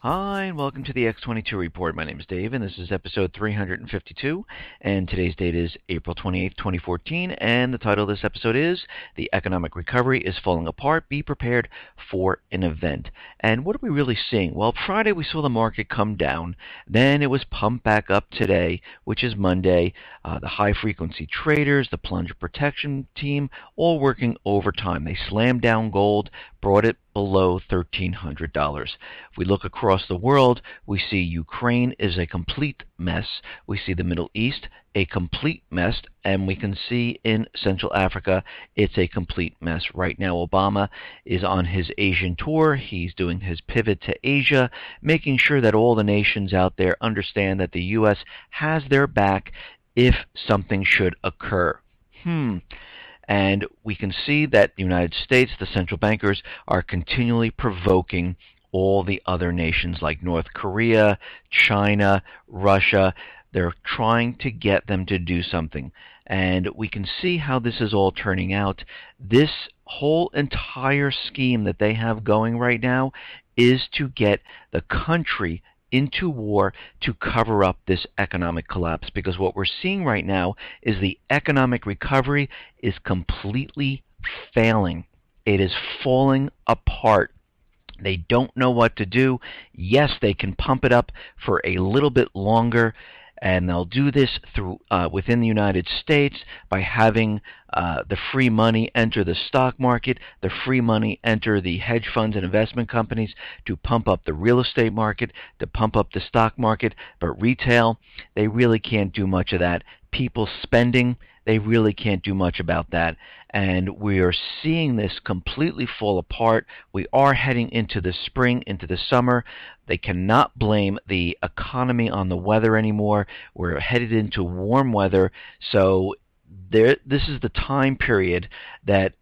Hi, and welcome to the X22 Report. My name is Dave, and this is episode 352, and today's date is April 28th, 2014, and the title of this episode is The Economic Recovery is Falling Apart. Be prepared for an event. And what are we really seeing? Well, Friday we saw the market come down, then it was pumped back up today, which is Monday. The high-frequency traders, the plunge protection team, all working overtime. They slammed down gold, brought it below $1,300. If we look across the world, we see Ukraine is a complete mess. We see the Middle East a complete mess, and we can see in Central Africa it's a complete mess. Right now, Obama is on his Asian tour. He's doing his pivot to Asia, making sure that all the nations out there understand that the U.S. has their back if something should occur. And we can see that the United States, the central bankers, are continually provoking all the other nations like North Korea, China, Russia. They're trying to get them to do something. And we can see how this is all turning out. This whole entire scheme that they have going right now is to get the country into war to cover up this economic collapse, because what we're seeing right now is the economic recovery is completely failing. It is falling apart. They don't know what to do. Yes, they can pump it up for a little bit longer, and they'll do this through within the United States by having the free money enter the stock market, the free money enter the hedge funds and investment companies to pump up the real estate market, to pump up the stock market. But retail, they really can't do much of that. People spending, they really can't do much about that. And we are seeing this completely fall apart. We are heading into the spring, into the summer. They cannot blame the economy on the weather anymore. We're headed into warm weather. So this is the time period that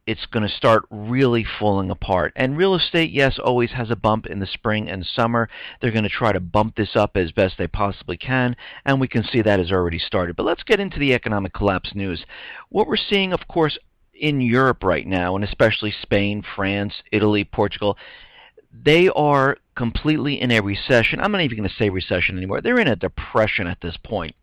it's going to start really falling apart. And real estate, yes, always has a bump in the spring and summer. They're going to try to bump this up as best they possibly can, and we can see that has already started. But let's get into the economic collapse news. What we're seeing, of course, in Europe right now, and especially Spain, France, Italy, Portugal, they are completely in a recession. I'm not even going to say recession anymore. They're in a depression at this point.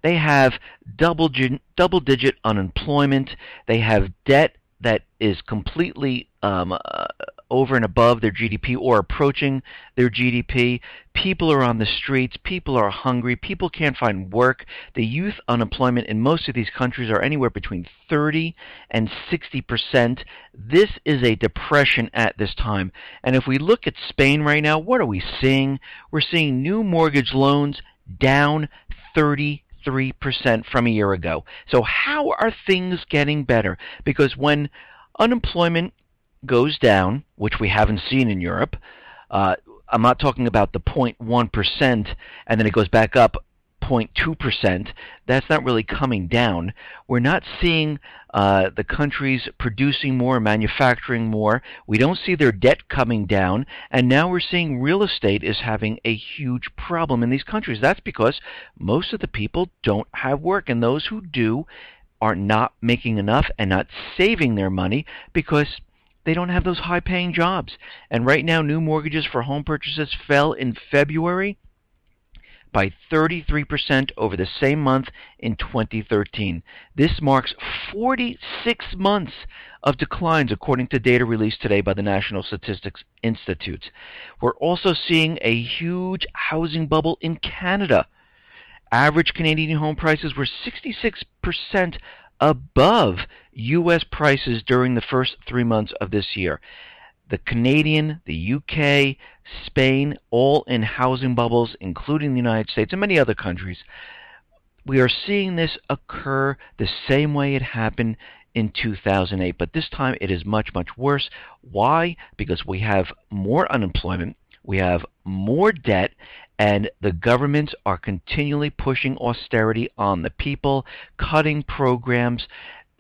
They have double-digit unemployment. They have debt that is completely over and above their GDP or approaching their GDP. People are on the streets. People are hungry. People can't find work. The youth unemployment in most of these countries are anywhere between 30 and 60%. This is a depression at this time. And if we look at Spain right now, what are we seeing? We're seeing new mortgage loans down 33% from a year ago. So how are things getting better? Because when unemployment goes down, which we haven't seen in Europe, I'm not talking about the 0.1% and then it goes back up 0.2%. That's not really coming down. We're not seeing the countries producing more, manufacturing more. We don't see their debt coming down. And now we're seeing real estate is having a huge problem in these countries. That's because most of the people don't have work, and those who do are not making enough and not saving their money because they don't have those high-paying jobs. And right now, new mortgages for home purchases fell in February by 33% over the same month in 2013. This marks 46 months of declines, according to data released today by the National Statistics Institute. We're also seeing a huge housing bubble in Canada. Average Canadian home prices were 66% above U.S. prices during the first 3 months of this year. The Canadian, the UK, Spain, all in housing bubbles, including the United States and many other countries. We are seeing this occur the same way it happened in 2008, but this time it is much, much worse. Why? Because we have more unemployment, we have more debt, and the governments are continually pushing austerity on the people, cutting programs,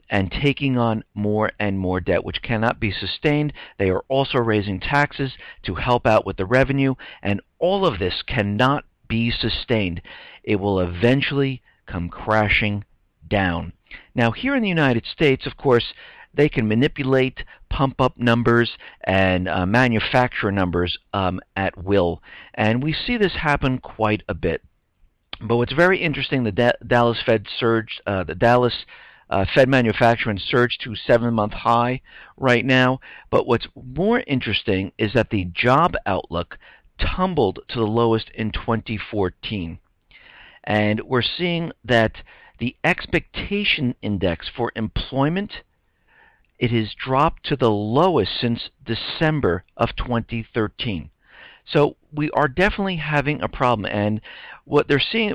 and taking on more and more debt, which cannot be sustained. They are also raising taxes to help out with the revenue, and all of this cannot be sustained. It will eventually come crashing down. Now, here in the United States, of course, they can manipulate, pump up numbers, and manufacture numbers at will. And we see this happen quite a bit. But what's very interesting, the Dallas Fed surged, the Dallas Fed manufacturing surged to 7-month high right now. But what's more interesting is that the job outlook tumbled to the lowest in 2014. And we're seeing that the expectation index for employment, it has dropped to the lowest since December of 2013. So we are definitely having a problem. And what they're seeing,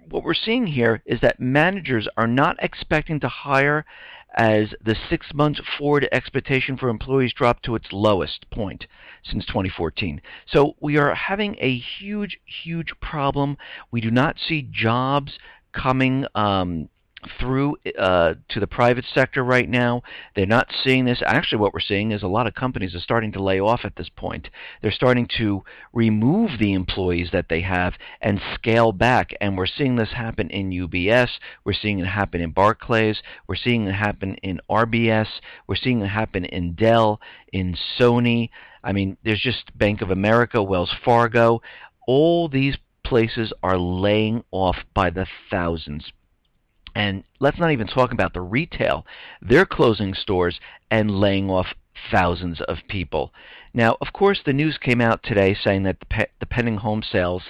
what we're seeing here is that managers are not expecting to hire as the 6 months forward expectation for employees dropped to its lowest point since 2014. So we are having a huge, huge problem. We do not see jobs coming through to the private sector right now. They're not seeing this. Actually, what we're seeing is a lot of companies are starting to lay off at this point. They're starting to remove the employees that they have and scale back. And we're seeing this happen in UBS. We're seeing it happen in Barclays. We're seeing it happen in RBS. We're seeing it happen in Dell, in Sony. There's just Bank of America, Wells Fargo. All these places are laying off by the thousands. And let's not even talk about the retail. They're closing stores and laying off thousands of people. Now, of course, the news came out today saying that the pending home sales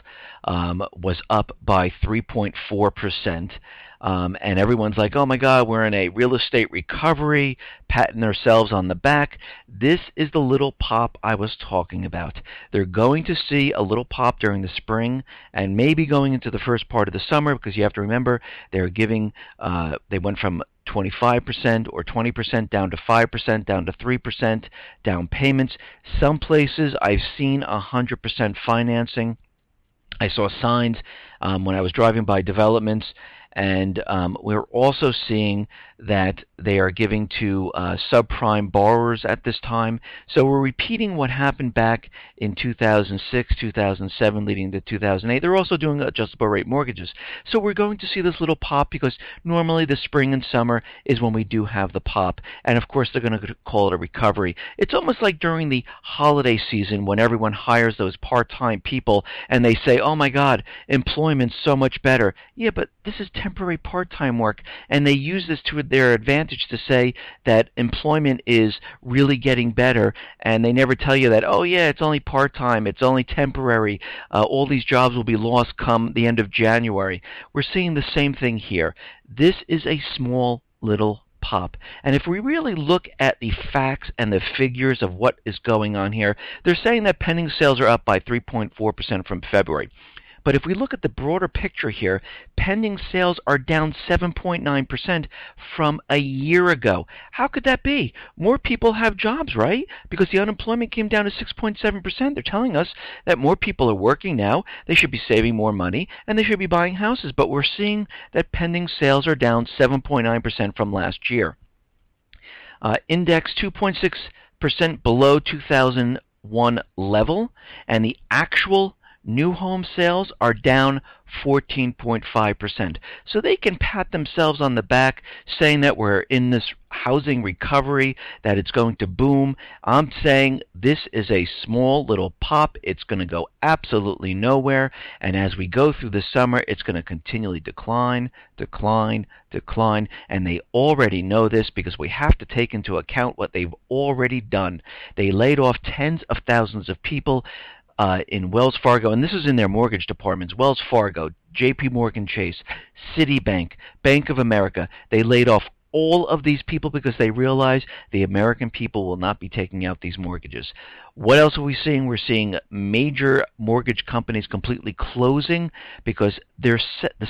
was up by 3.4%. And everyone's like, oh my God, we're in a real estate recovery, patting themselves on the back. This is the little pop I was talking about. They're going to see a little pop during the spring and maybe going into the first part of the summer, because you have to remember they're giving, they went from 25% or 20% down to 5%, down to 3% down payments. Some places I've seen 100% financing. I saw signs when I was driving by developments, and we're also seeing that they are giving to subprime borrowers at this time. So we're repeating what happened back in 2006, 2007, leading to 2008. They're also doing adjustable rate mortgages. So we're going to see this little pop, because normally the spring and summer is when we do have the pop. And of course they're going to call it a recovery. It's almost like during the holiday season when everyone hires those part-time people and they say, oh my God, employment's so much better. Yeah, but this is temporary part-time work, and they use this to their advantage to say that employment is really getting better, and they never tell you that, oh yeah, it's only part-time, it's only temporary, all these jobs will be lost come the end of January. We're seeing the same thing here. This is a small little pop. And if we really look at the facts and the figures of what is going on here, they're saying that pending sales are up by 3.4% from February. But if we look at the broader picture here, pending sales are down 7.9% from a year ago. How could that be? More people have jobs, right? Because the unemployment came down to 6.7%. They're telling us that more people are working now, they should be saving more money, and they should be buying houses. But we're seeing that pending sales are down 7.9% from last year. Index 2.6% below 2001 level, and the actual new home sales are down 14.5%. So they can pat themselves on the back saying that we're in this housing recovery, that it's going to boom. I'm saying this is a small little pop. It's going to go absolutely nowhere. And as we go through the summer, it's going to continually decline, decline, decline. And they already know this, because we have to take into account what they've already done. They laid off tens of thousands of people in Wells Fargo, and this is in their mortgage departments, Wells Fargo, JP Morgan Chase, Citibank, Bank of America. They laid off all of these people because they realize the American people will not be taking out these mortgages. What else are we seeing? We're seeing major mortgage companies completely closing because the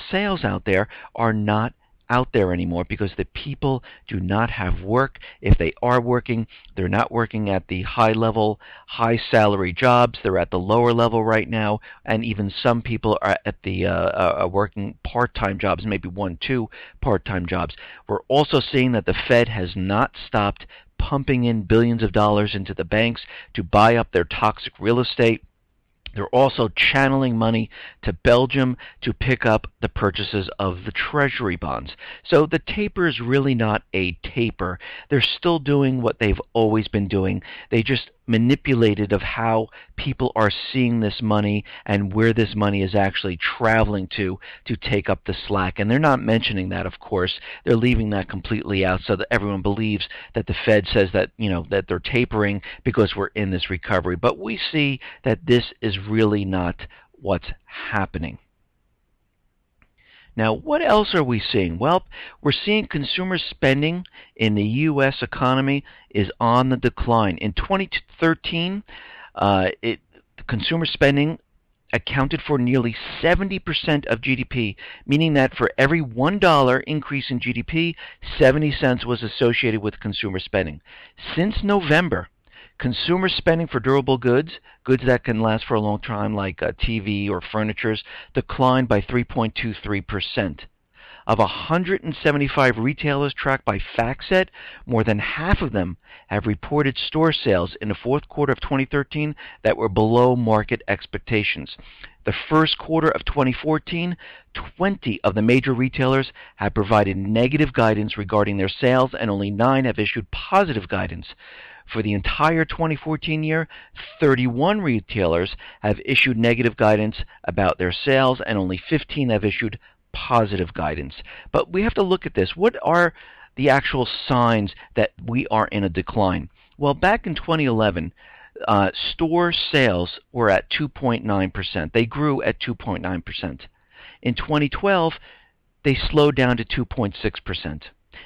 sales out there are not out there anymore, because the people do not have work. If they are working, they're not working at the high level, high salary jobs. They're at the lower level right now, and even some people are at the working part-time jobs, maybe 1-2 part-time jobs. We're also seeing that the Fed has not stopped pumping in billions of dollars into the banks to buy up their toxic real estate. They're also channeling money to Belgium to pick up the purchases of the Treasury bonds. So the taper is really not a taper. They're still doing what they've always been doing. They just manipulated of how people are seeing this money and where this money is actually traveling to take up the slack. And they're not mentioning that, of course. They're leaving that completely out so that everyone believes that the Fed says that, that they're tapering because we're in this recovery. But we see that this is really not what's happening. Now, what else are we seeing? Well, we're seeing consumer spending in the U.S. economy is on the decline. In 2013, consumer spending accounted for nearly 70% of GDP, meaning that for every $1 increase in GDP, 70 cents was associated with consumer spending. Since November, consumer spending for durable goods, goods that can last for a long time like TV or furniture, declined by 3.23%. Of 175 retailers tracked by FactSet, more than half of them have reported store sales in the fourth quarter of 2013 that were below market expectations. The first quarter of 2014, 20 of the major retailers have provided negative guidance regarding their sales, and only 9 have issued positive guidance. For the entire 2014 year, 31 retailers have issued negative guidance about their sales, and only 15 have issued positive guidance. But we have to look at this. What are the actual signs that we are in a decline? Well, back in 2011, store sales were at 2.9%. They grew at 2.9%. In 2012, they slowed down to 2.6%.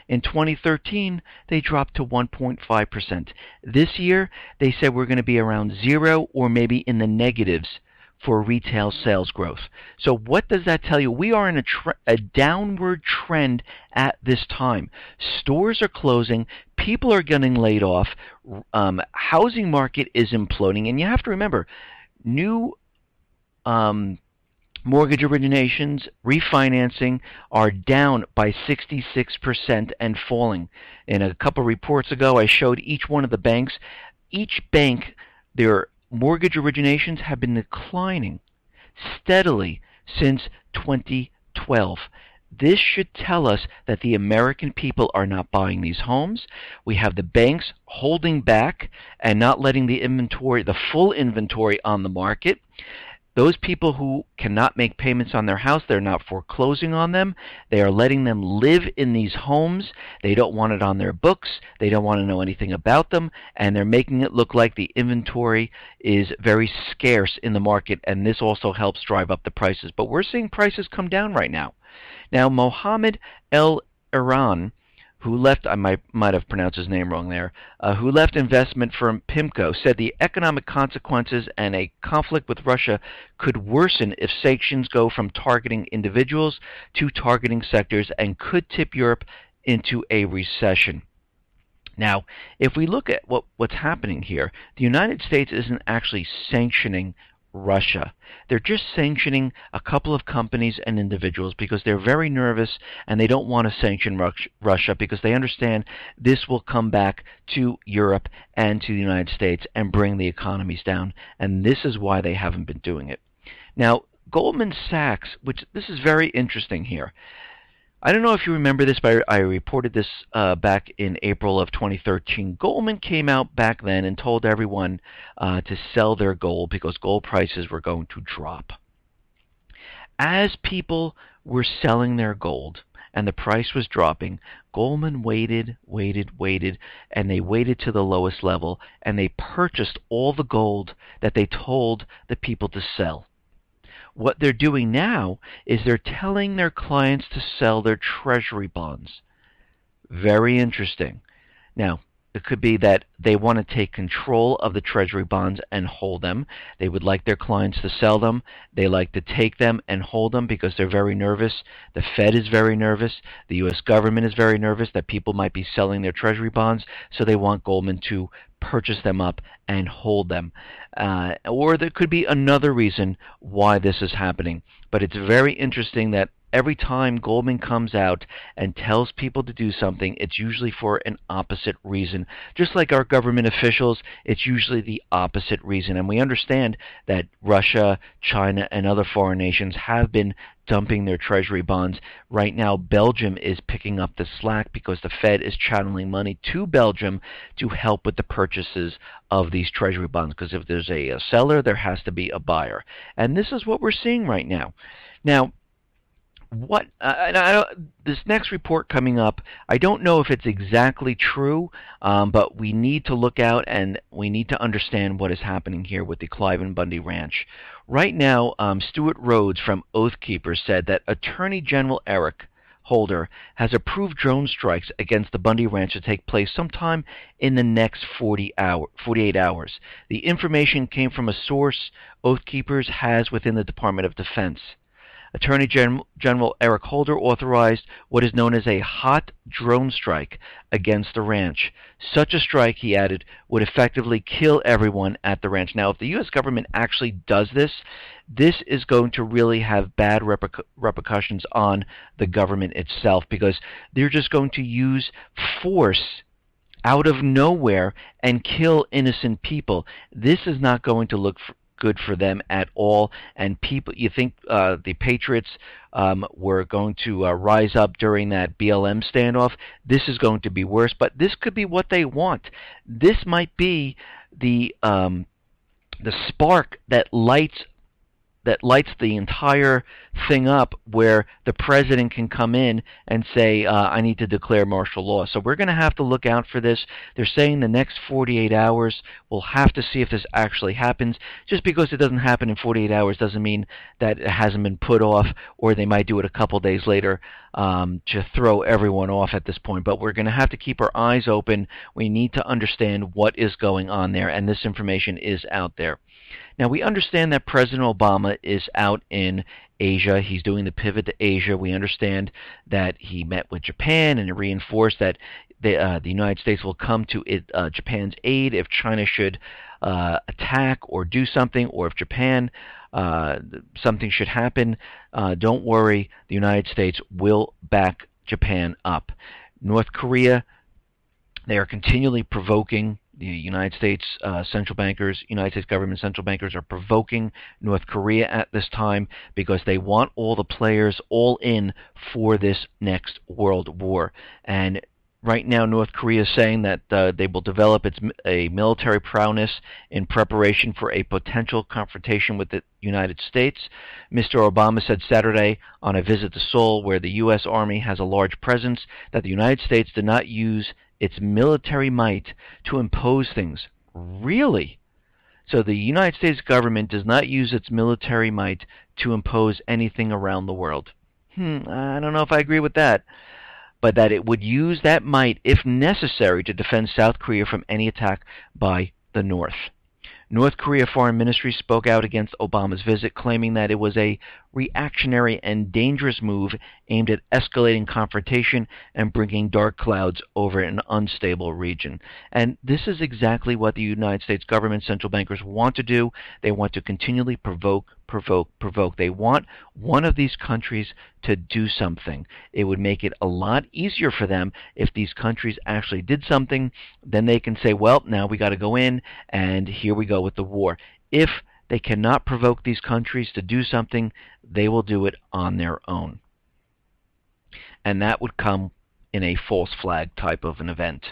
In 2013, they dropped to 1.5%. This year, they said we're going to be around 0 or maybe in the negatives for retail sales growth. So what does that tell you? We are in a downward trend at this time. Stores are closing. People are getting laid off. Housing market is imploding. And you have to remember, new mortgage originations, refinancing are down by 66% and falling. In a couple reports ago, I showed each one of the banks. Each bank, their mortgage originations have been declining steadily since 2012. This should tell us that the American people are not buying these homes. We have the banks holding back and not letting the inventory, the full inventory on the market. Those people who cannot make payments on their house, they're not foreclosing on them. They are letting them live in these homes. They don't want it on their books. They don't want to know anything about them. And they're making it look like the inventory is very scarce in the market. And this also helps drive up the prices. But we're seeing prices come down right now. Now, Mohammed El-Iran, who left, I might have pronounced his name wrong there, who left investment firm PIMCO, said the economic consequences and a conflict with Russia could worsen if sanctions go from targeting individuals to targeting sectors and could tip Europe into a recession. Now, if we look at what's happening here, the United States isn't actually sanctioning Russia. They're just sanctioning a couple of companies and individuals because they're very nervous and they don't want to sanction Russia because they understand this will come back to Europe and to the United States and bring the economies down. And this is why they haven't been doing it. Now, Goldman Sachs, which this is very interesting here. I don't know if you remember this, but I reported this back in April of 2013. Goldman came out back then and told everyone to sell their gold because gold prices were going to drop. As people were selling their gold and the price was dropping, Goldman waited, and they waited to the lowest level, and they purchased all the gold that they told the people to sell. What they're doing now is they're telling their clients to sell their treasury bonds. Very interesting. Now, it could be that they want to take control of the treasury bonds and hold them. They would like their clients to sell them. They like to take them and hold them because they're very nervous. The Fed is very nervous. The U.S. government is very nervous that people might be selling their treasury bonds, so they want Goldman to purchase them up and hold them. Or there could be another reason why this is happening. But it's very interesting that every time Goldman comes out and tells people to do something, it's usually for an opposite reason. Just like our government officials, it's usually the opposite reason. And we understand that Russia, China, and other foreign nations have been dumping their treasury bonds. Right now, Belgium is picking up the slack because the Fed is channeling money to Belgium to help with the purchases of these treasury bonds. Because if there's a seller, there has to be a buyer. And this is what we're seeing right now. Now, this next report coming up, I don't know if it's exactly true, but we need to look out and we need to understand what is happening here with the Clive and Bundy Ranch. Right now, Stuart Rhodes from Oath Keepers said that Attorney General Eric Holder has approved drone strikes against the Bundy Ranch to take place sometime in the next 48 hours. The information came from a source Oath Keepers has within the Department of Defense. Attorney General Eric Holder authorized what is known as a hot drone strike against the ranch. Such a strike, he added, would effectively kill everyone at the ranch. Now, if the U.S. government actually does this, this is going to really have bad repercussions on the government itself, because they're just going to use force out of nowhere and kill innocent people. This is not going to look good for them at all. And people, you think the Patriots were going to rise up during that BLM standoff? This is going to be worse, but this could be what they want. This might be the spark that lights the entire thing up, where the president can come in and say, I need to declare martial law. So we're going to have to look out for this. They're saying the next 48 hours. We'll have to see if this actually happens. Just because it doesn't happen in 48 hours doesn't mean that it hasn't been put off, or they might do it a couple days later to throw everyone off at this point. But we're going to have to keep our eyes open. We need to understand what is going on there, and this information is out there. Now, we understand that President Obama is out in Asia. He's doing the pivot to Asia. We understand that he met with Japan and reinforced that the United States will come to Japan's aid if China should attack or do something, or if Japan, something should happen. Don't worry, the United States will back Japan up. North Korea, they are continually provoking the United States central bankers. United States government central bankers are provoking North Korea at this time because they want all the players all in for this next world war. And right now, North Korea is saying that they will develop a military prowess in preparation for a potential confrontation with the United States. Mr. Obama said Saturday on a visit to Seoul, where the U.S. Army has a large presence, that the United States did not use its military might to impose things. Really? So the United States government does not use its military might to impose anything around the world. I don't know if I agree with that. But that it would use that might, if necessary, to defend South Korea from any attack by the North. North Korea Foreign Ministry spoke out against Obama's visit, claiming that it was a reactionary and dangerous move aimed at escalating confrontation and bringing dark clouds over an unstable region. And this is exactly what the United States government central bankers want to do. They want to continually provoke. They want one of these countries to do something. It would make it a lot easier for them if these countries actually did something. Then they can say, well, now we got to go in, and here we go with the war. If they cannot provoke these countries to do something, they will do it on their own. And that would come in a false flag type of an event.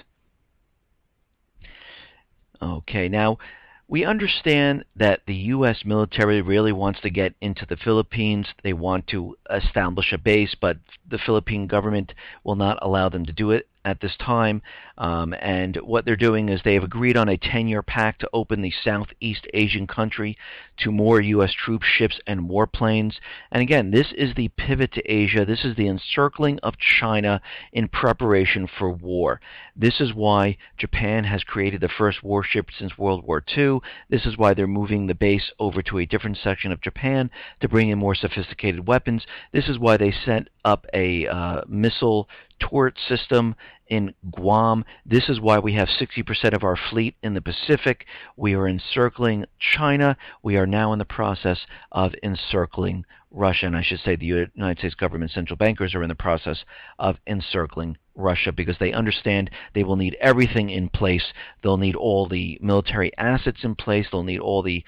Okay, now we understand that the U.S. military really wants to get into the Philippines. They want to establish a base, but the Philippine government will not allow them to do it at this time. And what they're doing is they have agreed on a 10-year pact to open the Southeast Asian country to more U.S. troops, ships, and warplanes. And again, this is the pivot to Asia. This is the encircling of China in preparation for war. This is why Japan has created the first warship since World War II. This is why they're moving the base over to a different section of Japan to bring in more sophisticated weapons. This is why they sent up a missile turret system in Guam. This is why we have 60% of our fleet in the Pacific. We are encircling China. We are now in the process of encircling Russia, and I should say the United States government central bankers are in the process of encircling Russia because they understand they will need everything in place. They'll need all the military assets in place. They'll need all the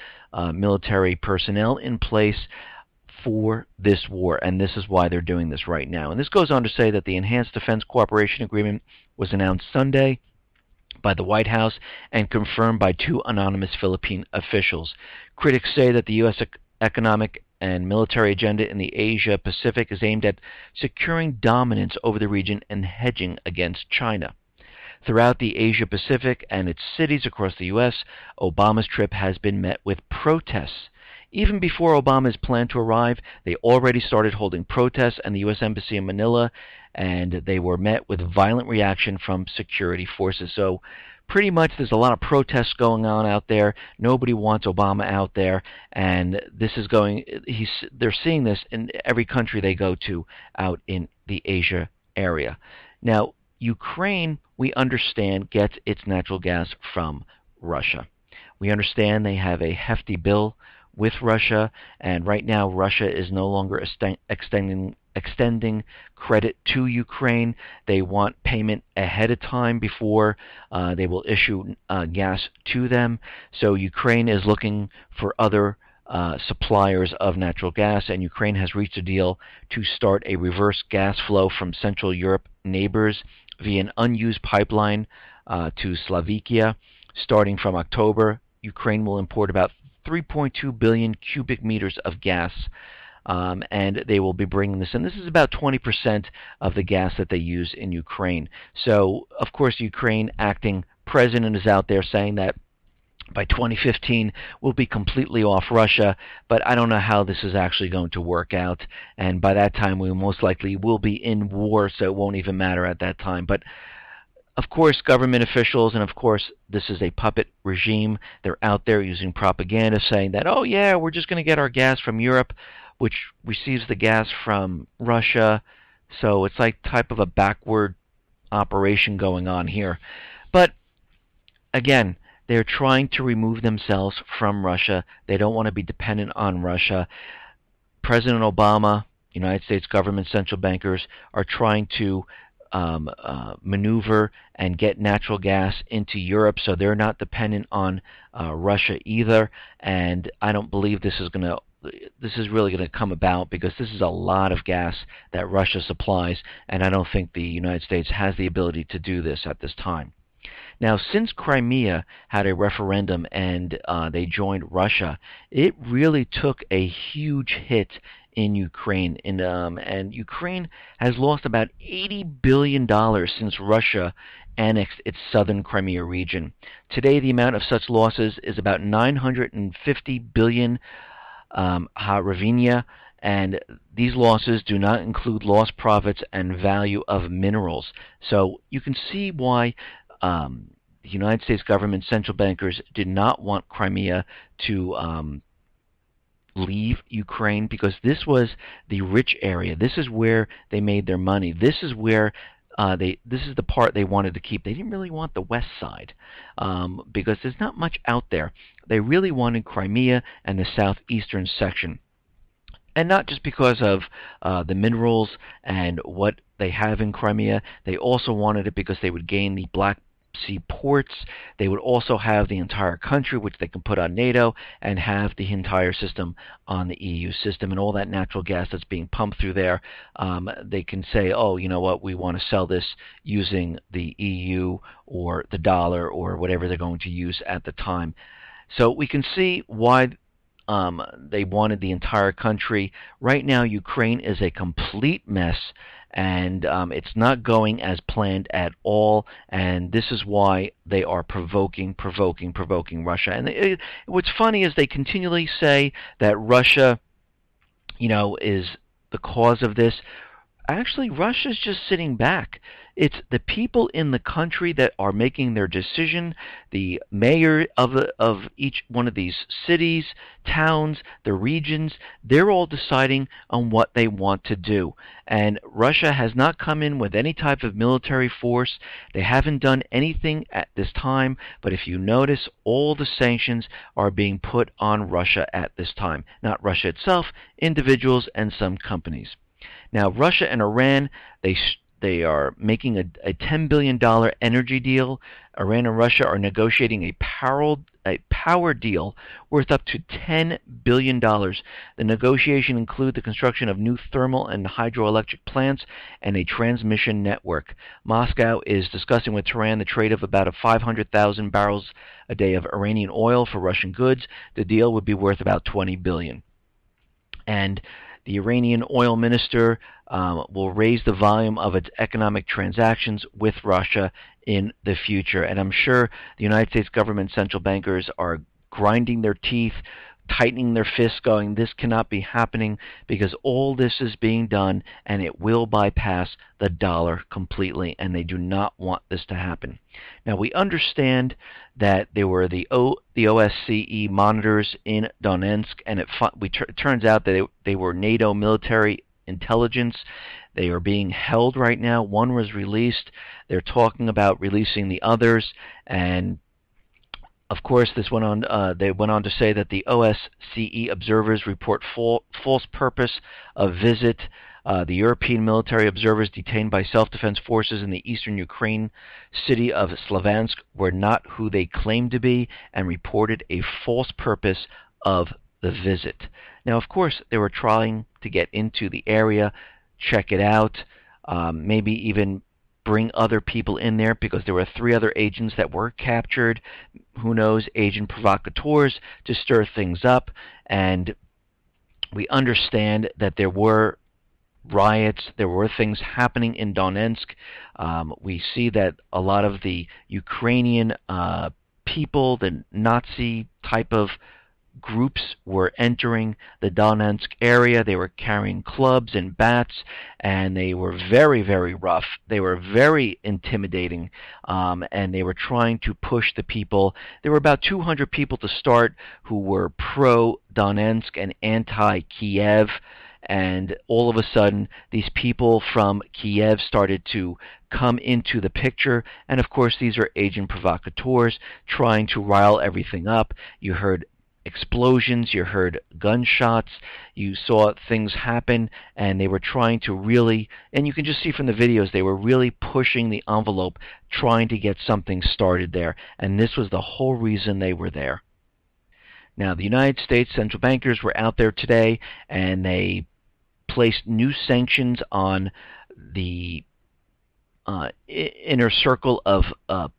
military personnel in place for this war, and this is why they're doing this right now. And this goes on to say that the Enhanced Defense Cooperation Agreement was announced Sunday by the White House and confirmed by two anonymous Philippine officials. Critics say that the U.S. economic and military agenda in the Asia-Pacific is aimed at securing dominance over the region and hedging against China. Throughout the Asia-Pacific and its cities across the U.S., Obama's trip has been met with protests. Even before Obama's plan to arrive, they already started holding protests in the U.S. Embassy in Manila, and they were met with violent reaction from security forces. So pretty much there's a lot of protests going on out there. Nobody wants Obama out there, and this is they're seeing this in every country they go to out in the Asia area. Now, Ukraine, we understand, gets its natural gas from Russia. We understand they have a hefty bill with Russia, and right now Russia is no longer extending credit to Ukraine. They want payment ahead of time before they will issue gas to them. So Ukraine is looking for other suppliers of natural gas, and Ukraine has reached a deal to start a reverse gas flow from Central Europe neighbors via an unused pipeline to Slovakia. Starting from October, Ukraine will import about 3.2 billion cubic meters of gas, and they will be bringing this in. This is about 20% of the gas that they use in Ukraine. So, of course, Ukraine acting president is out there saying that by 2015 we'll be completely off Russia, but I don't know how this is actually going to work out, and by that time we most likely will be in war, so it won't even matter at that time. But of course, government officials, and of course, this is a puppet regime. They're out there using propaganda saying that, oh yeah, we're just going to get our gas from Europe, which receives the gas from Russia. So it's like type of a backward operation going on here. But again, they're trying to remove themselves from Russia. They don't want to be dependent on Russia. President Obama, United States government central bankers are trying to maneuver and get natural gas into Europe, so they're not dependent on Russia either. And I don't believe this is really going to come about, because this is a lot of gas that Russia supplies, and I don't think the United States has the ability to do this at this time. Now, since Crimea had a referendum and they joined Russia, it really took a huge hit in Ukraine, and Ukraine has lost about $80 billion since Russia annexed its southern Crimea region. Today, the amount of such losses is about 950 billion hryvnia, and these losses do not include lost profits and value of minerals. So you can see why the United States government central bankers did not want Crimea to leave Ukraine, because this was the rich area. This is where they made their money. This is where this is the part they wanted to keep. They didn't really want the west side because there's not much out there. They really wanted Crimea and the southeastern section. And not just because of the minerals and what they have in Crimea. They also wanted it because they would gain the Black Sea ports. They would also have the entire country, which they can put on NATO, and have the entire system on the EU system. And all that natural gas that's being pumped through there, they can say, oh, you know what, we want to sell this using the EU or the dollar or whatever they're going to use at the time. So we can see why they wanted the entire country. Right now, Ukraine is a complete mess, and it's not going as planned at all, and this is why they are provoking Russia. And what's funny is they continually say that Russia, is the cause of this. actually Russia's just sitting back. It's the people in the country that are making their decision. The mayor of each one of these cities, towns, the regions, they're all deciding on what they want to do. And Russia has not come in with any type of military force. They haven't done anything at this time, but if you notice, all the sanctions are being put on Russia at this time. Not Russia itself, individuals and some companies. Now, Russia and Iran, they are making a $10 billion energy deal. Iran and Russia are negotiating a power deal worth up to $10 billion. The negotiation includes the construction of new thermal and hydroelectric plants and a transmission network. Moscow is discussing with Tehran the trade of about 500,000 barrels a day of Iranian oil for Russian goods. The deal would be worth about $20 billion. And the Iranian oil minister will raise the volume of its economic transactions with Russia in the future. And I'm sure the United States government central bankers are grinding their teeth, tightening their fists, going, this cannot be happening, because all this is being done and it will bypass the dollar completely, and they do not want this to happen. Now, we understand that there were the OSCE monitors in Donetsk, and it turns out that they were NATO military intelligence. They are being held right now. One was released. They're talking about releasing the others, and of course, this went on. They went on to say that the OSCE observers report false purpose of visit. The European military observers detained by self-defense forces in the eastern Ukraine city of Slavansk were not who they claimed to be, and reported a false purpose of the visit. Now, of course, they were trying to get into the area, check it out, maybe even bring other people in there, because there were 3 other agents that were captured. Who knows, agent provocateurs to stir things up. And we understand that there were riots, there were things happening in Donetsk. We see that a lot of the Ukrainian people, the Nazi type of groups, were entering the Donetsk area. They were carrying clubs and bats, and they were very, very rough. They were very intimidating, and they were trying to push the people. There were about 200 people to start who were pro-Donetsk and anti-Kiev, and all of a sudden, these people from Kiev started to come into the picture, and of course, these are agent provocateurs trying to rile everything up. You heard explosions, you heard gunshots, you saw things happen, and they were trying to really, and you can just see from the videos, they were really pushing the envelope, trying to get something started there, and this was the whole reason they were there. Now, the United States central bankers were out there today, and they placed new sanctions on the inner circle of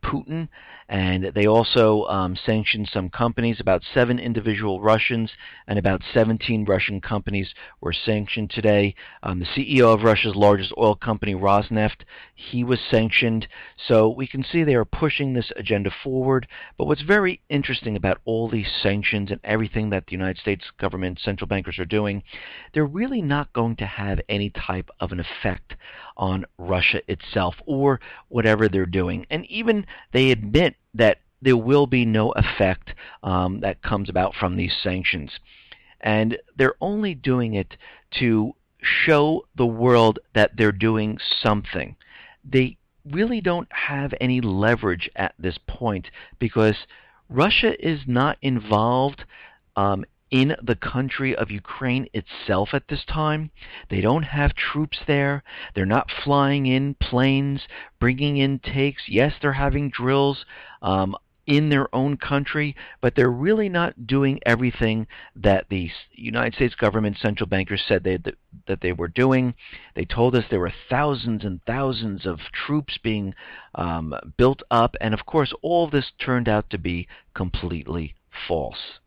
Putin, and they also sanctioned some companies. About 7 individual Russians and about 17 Russian companies were sanctioned today. The CEO of Russia's largest oil company, Rosneft, he was sanctioned. So we can see they are pushing this agenda forward. But what's very interesting about all these sanctions and everything that the United States government central bankers are doing, they're really not going to have any type of an effect on Russia itself or whatever they're doing. And even they admit that there will be no effect that comes about from these sanctions. And they're only doing it to show the world that they're doing something. They really don't have any leverage at this point, because Russia is not involved in the country of Ukraine itself at this time. They don't have troops there. They're not flying in planes, bringing in tanks. Yes, they're having drills in their own country, but they're really not doing everything that the United States government central bankers said that they were doing. They told us there were thousands and thousands of troops being built up, and of course all of this turned out to be completely false.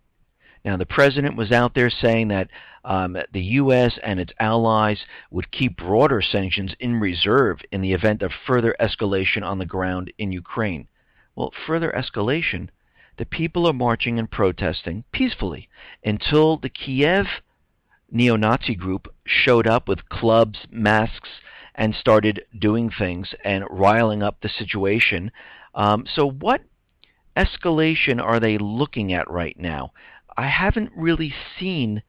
Now, the president was out there saying that the U.S. and its allies would keep broader sanctions in reserve in the event of further escalation on the ground in Ukraine. Well, further escalation, the people are marching and protesting peacefully until the Kiev neo-Nazi group showed up with clubs, masks, and started doing things and riling up the situation. So what escalation are they looking at right now? I haven't really seen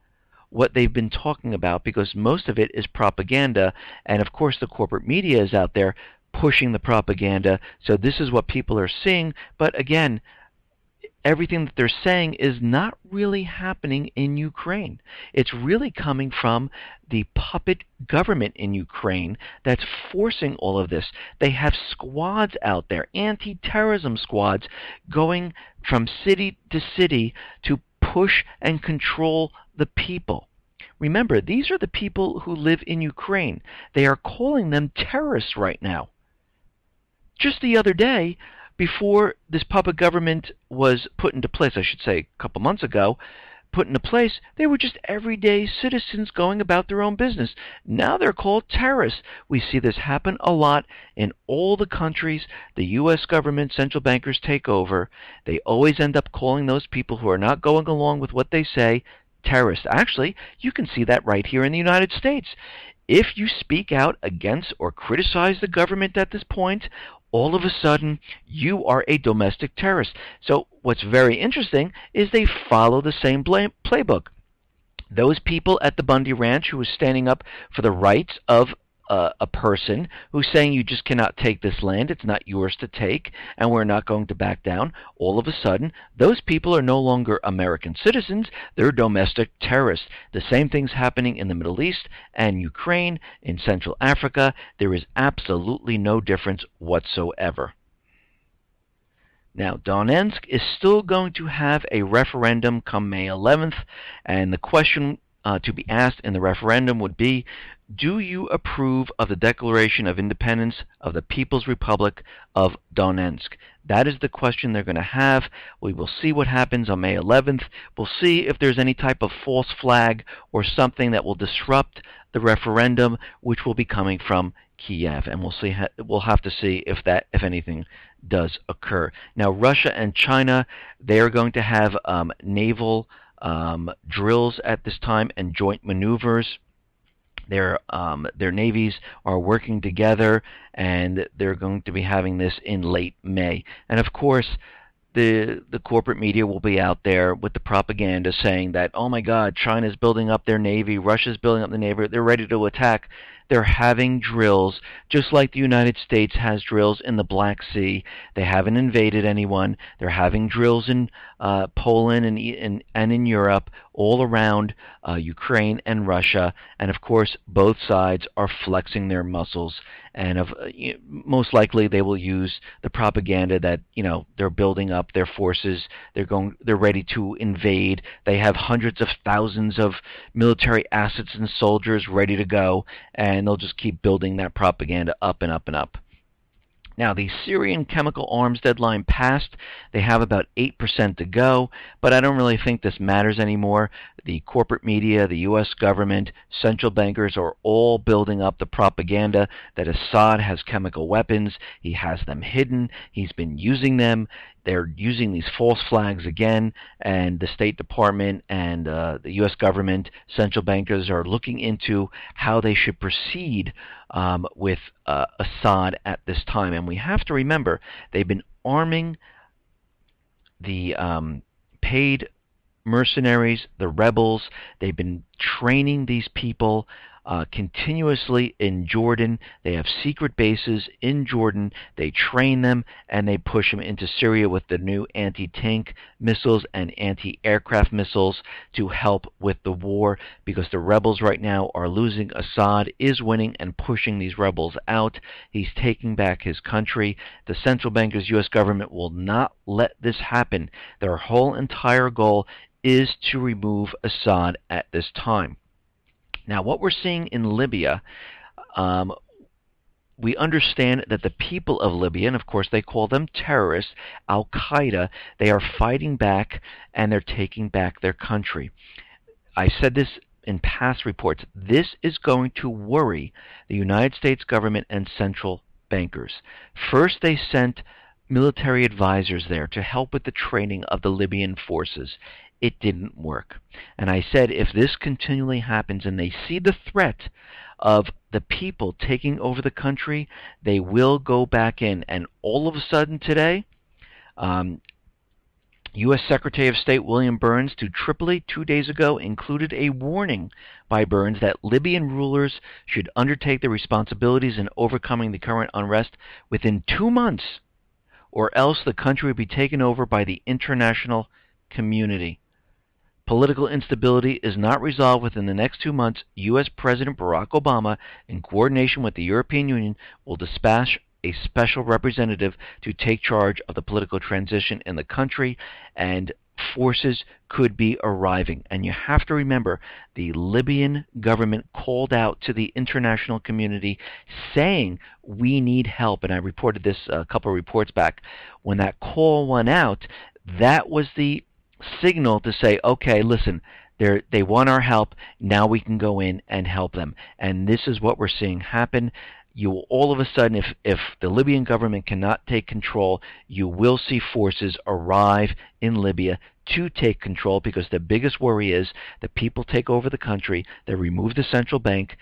what they've been talking about because most of it is propaganda, and of course the corporate media is out there pushing the propaganda, so this is what people are seeing. But again, everything that they're saying is not really happening in Ukraine. It's really coming from the puppet government in Ukraine that's forcing all of this. They have squads out there, anti-terrorism squads, going from city to city to push and control the people. Remember, these are the people who live in Ukraine. They are calling them terrorists right now. Just the other day, before this puppet government was put into place, I should say a couple months ago, put into place, they were just everyday citizens going about their own business. Now they're called terrorists. We see this happen a lot in all the countries the U.S. government, central bankers take over. They always end up calling those people who are not going along with what they say terrorists. Actually, you can see that right here in the United States. If you speak out against or criticize the government at this point, all of a sudden, you are a domestic terrorist. So what's very interesting is they follow the same playbook. Those people at the Bundy Ranch who was standing up for the rights of a person who's saying you just cannot take this land, it's not yours to take, and we're not going to back down, all of a sudden, those people are no longer American citizens, they're domestic terrorists. The same thing's happening in the Middle East and Ukraine, in Central Africa. There is absolutely no difference whatsoever. Now, Donetsk is still going to have a referendum come May 11th, and the question to be asked in the referendum would be, do you approve of the Declaration of Independence of the People's Republic of Donetsk? That is the question they're going to have. We will see what happens on May 11th. We'll see if there's any type of false flag or something that will disrupt the referendum, which will be coming from Kiev, and we'll have to see if anything does occur. Now, Russia and China, they are going to have naval drills at this time and joint maneuvers. Their navies are working together, and they're going to be having this in late May. And of course, the corporate media will be out there with the propaganda saying that, oh my God, China's building up their navy, Russia's building up the navy, they're ready to attack. They're having drills, just like the United States has drills in the Black Sea. They haven't invaded anyone. They're having drills in Poland and in Europe, all around Ukraine and Russia. And of course, both sides are flexing their muscles. And most likely, they will use the propaganda that they're building up their forces. They're ready to invade. They have hundreds of thousands of military assets and soldiers ready to go, and they'll just keep building that propaganda up and up and up. Now, the Syrian chemical arms deadline passed. They have about 8% to go, but I don't really think this matters anymore. The corporate media, the U.S. government, central bankers are all building up the propaganda that Assad has chemical weapons. He has them hidden. He's been using them. They're using these false flags again, and the State Department and the U.S. government, central bankers are looking into how they should proceed with Assad at this time. And we have to remember, they've been arming the paid mercenaries, the rebels. They've been training these people continuously in Jordan. They have secret bases in Jordan. They train them, and they push them into Syria with the new anti-tank missiles and anti-aircraft missiles to help with the war, because the rebels right now are losing. Assad is winning and pushing these rebels out. He's taking back his country. The central bankers, U.S. government, will not let this happen. Their whole entire goal is to remove Assad at this time. Now, what we're seeing in Libya, we understand that the people of Libya, and of course they call them terrorists, Al-Qaeda, they are fighting back and they're taking back their country. I said this in past reports. This is going to worry the United States government and central bankers. First, they sent military advisors there to help with the training of the Libyan forces. it didn't work. And I said if this continually happens and they see the threat of the people taking over the country, they will go back in. And all of a sudden today, U.S. Secretary of State William Burns to Tripoli 2 days ago included a warning by Burns that Libyan rulers should undertake the responsibilities in overcoming the current unrest within 2 months, or else the country would be taken over by the international community. Political instability is not resolved within the next 2 months. U.S. President Barack Obama, in coordination with the European Union, will dispatch a special representative to take charge of the political transition in the country, and forces could be arriving. And you have to remember, the Libyan government called out to the international community saying, we need help. And I reported this a couple of reports back. When that call went out, that was the signal to say, okay, listen, they want our help. Now we can go in and help them. And this is what we're seeing happen. You will all of a sudden, if the Libyan government cannot take control, you will see forces arrive in Libya to take control, because the biggest worry is the people take over the country, they remove the central bank,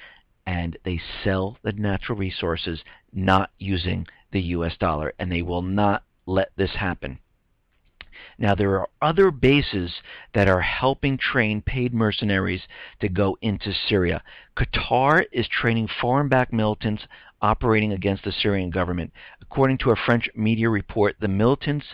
and they sell the natural resources, not using the U.S. dollar, and they will not let this happen. Now, there are other bases that are helping train paid mercenaries to go into Syria. Qatar is training foreign-backed militants operating against the Syrian government. According to a French media report, the militants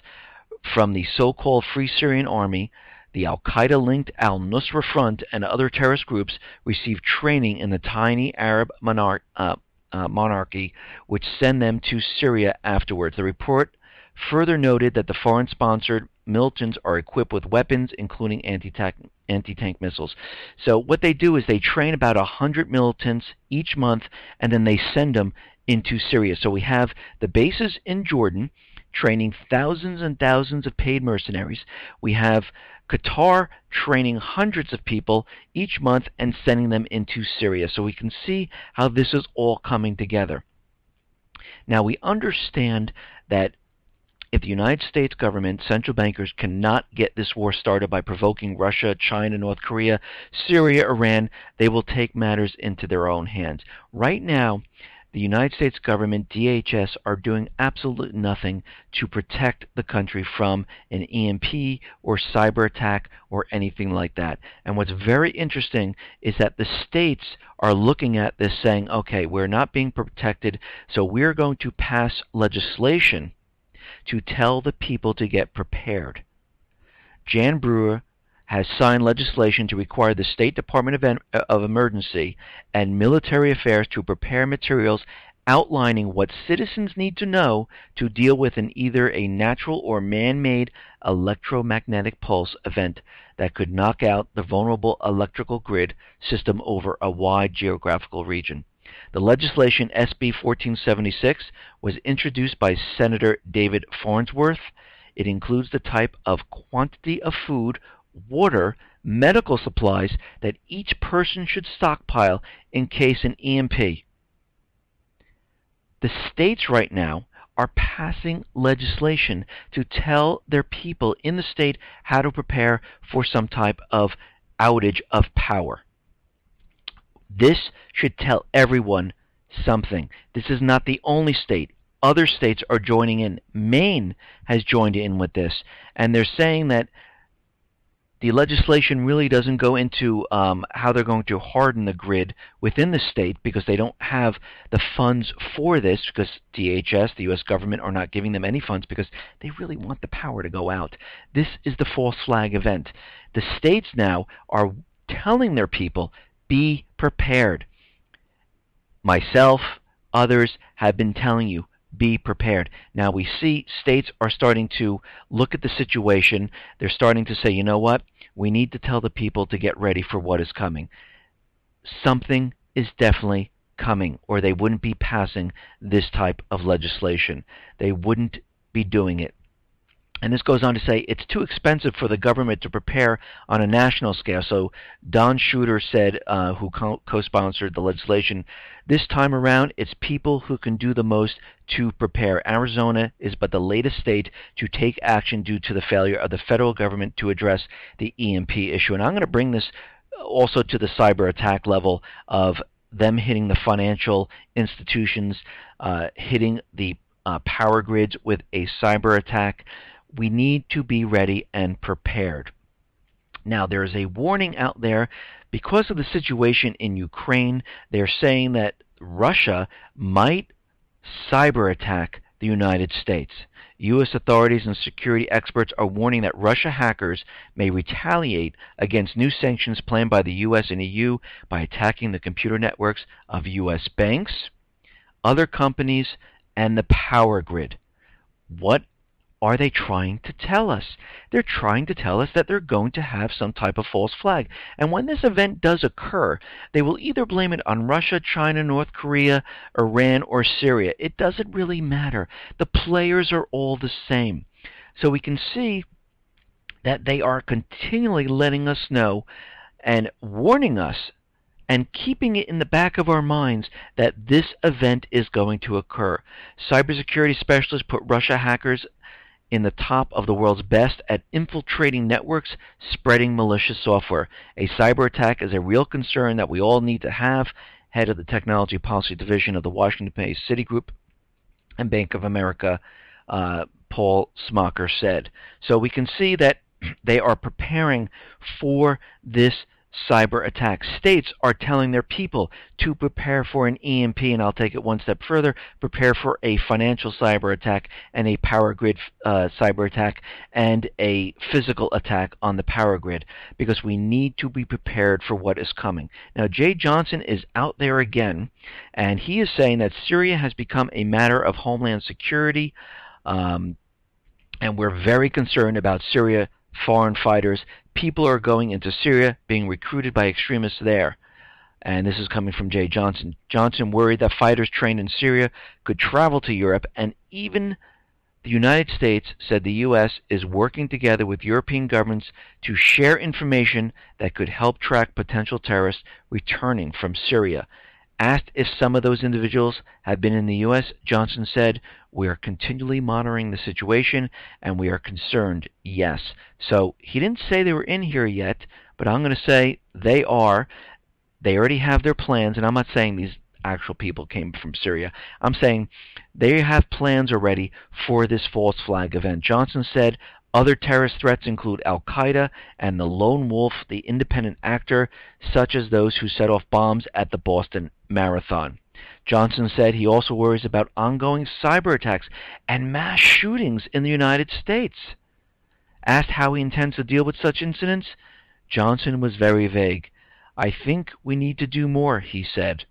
from the so-called Free Syrian Army, the Al-Qaeda-linked Al-Nusra Front, and other terrorist groups received training in the tiny Arab monarchy, which send them to Syria afterwards. The report further noted that the foreign-sponsored militants are equipped with weapons, including anti-tank missiles. So what they do is they train about 100 militants each month, and then they send them into Syria. So we have the bases in Jordan training thousands and thousands of paid mercenaries. We have Qatar training hundreds of people each month and sending them into Syria. So we can see how this is all coming together. Now, we understand that if the United States government, central bankers, cannot get this war started by provoking Russia, China, North Korea, Syria, Iran, they will take matters into their own hands. Right now, the United States government, DHS, are doing absolutely nothing to protect the country from an EMP or cyber attack or anything like that. And what's very interesting is that the states are looking at this saying, okay, we're not being protected, so we're going to pass legislation to tell the people to get prepared. Jan Brewer has signed legislation to require the State Department of Emergency and Military Affairs to prepare materials outlining what citizens need to know to deal with either a natural or man-made electromagnetic pulse event that could knock out the vulnerable electrical grid system over a wide geographical region. The legislation, SB 1476, was introduced by Senator David Farnsworth. It includes the type of quantity of food, water, medical supplies that each person should stockpile in case an EMP. The states right now are passing legislation to tell their people in the state how to prepare for some type of outage of power. This should tell everyone something. This is not the only state. Other states are joining in. Maine has joined in with this, and they're saying that the legislation really doesn't go into how they're going to harden the grid within the state, because they don't have the funds for this, because DHS, the U.S. government, are not giving them any funds because they really want the power to go out. This is the false flag event. The states now are telling their people, be prepared. Myself, others have been telling you, be prepared. Now we see states are starting to look at the situation. They're starting to say, you know what? We need to tell the people to get ready for what is coming. Something is definitely coming, or they wouldn't be passing this type of legislation. They wouldn't be doing it. And this goes on to say it's too expensive for the government to prepare on a national scale. So Don Shooter said, who co-sponsored the legislation, this time around it's people who can do the most to prepare. Arizona is but the latest state to take action due to the failure of the federal government to address the EMP issue. And I'm going to bring this also to the cyber attack level of them hitting the financial institutions, hitting the power grids with a cyber attack. We need to be ready and prepared. Now, there is a warning out there because of the situation in Ukraine. They're saying that Russia might cyber attack the United States. U.S. authorities and security experts are warning that Russia hackers may retaliate against new sanctions planned by the U.S. and EU by attacking the computer networks of U.S. banks, other companies, and the power grid. What are they trying to tell us? They're trying to tell us that they're going to have some type of false flag. And when this event does occur, they will either blame it on Russia, China, North Korea, Iran, or Syria. It doesn't really matter. The players are all the same. So we can see that they are continually letting us know and warning us and keeping it in the back of our minds that this event is going to occur. Cybersecurity specialists put Russia hackers in the top of the world's best at infiltrating networks, spreading malicious software. A cyber attack is a real concern that we all need to have, head of the Technology Policy Division of the Washington-based Citigroup and Bank of America, Paul Smocker said. So we can see that they are preparing for this cyber attack. States are telling their people to prepare for an EMP, and I'll take it one step further, prepare for a financial cyber attack and a power grid cyber attack and a physical attack on the power grid, because we need to be prepared for what is coming. Now, Jeh Johnson is out there again, and he is saying that Syria has become a matter of homeland security, and we're very concerned about Syria foreign fighters. People are going into Syria, being recruited by extremists there. And this is coming from Jeh Johnson. Johnson worried that fighters trained in Syria could travel to Europe, and even the United States said the U.S. is working together with European governments to share information that could help track potential terrorists returning from Syria. Asked if some of those individuals had been in the U.S., Johnson said, "We are continually monitoring the situation, and we are concerned, yes." So he didn't say they were in here yet, but I'm going to say they are. They already have their plans, and I'm not saying these actual people came from Syria. I'm saying they have plans already for this false flag event. Johnson said other terrorist threats include Al-Qaeda and the lone wolf, the independent actor, such as those who set off bombs at the Boston Marathon. Johnson said he also worries about ongoing cyber attacks and mass shootings in the United States. Asked how he intends to deal with such incidents, Johnson was very vague. "I think we need to do more," he said.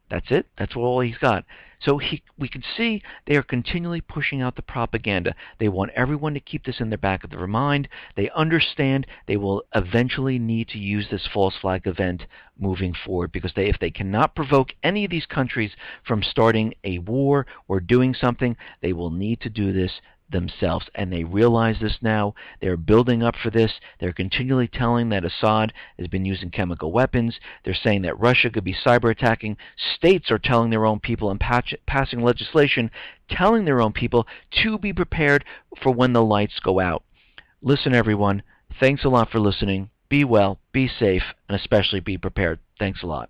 That's it. That's all he's got. So we can see they are continually pushing out the propaganda. They want everyone to keep this in their back of their mind. They understand they will eventually need to use this false flag event moving forward, because if they cannot provoke any of these countries from starting a war or doing something, they will need to do this themselves, and they realize this now. They're building up for this. They're continually telling that Assad has been using chemical weapons. They're saying that Russia could be cyber attacking. States are telling their own people and passing legislation telling their own people to be prepared for when the lights go out. Listen, everyone, thanks a lot for listening. Be well, be safe, and especially be prepared. Thanks a lot.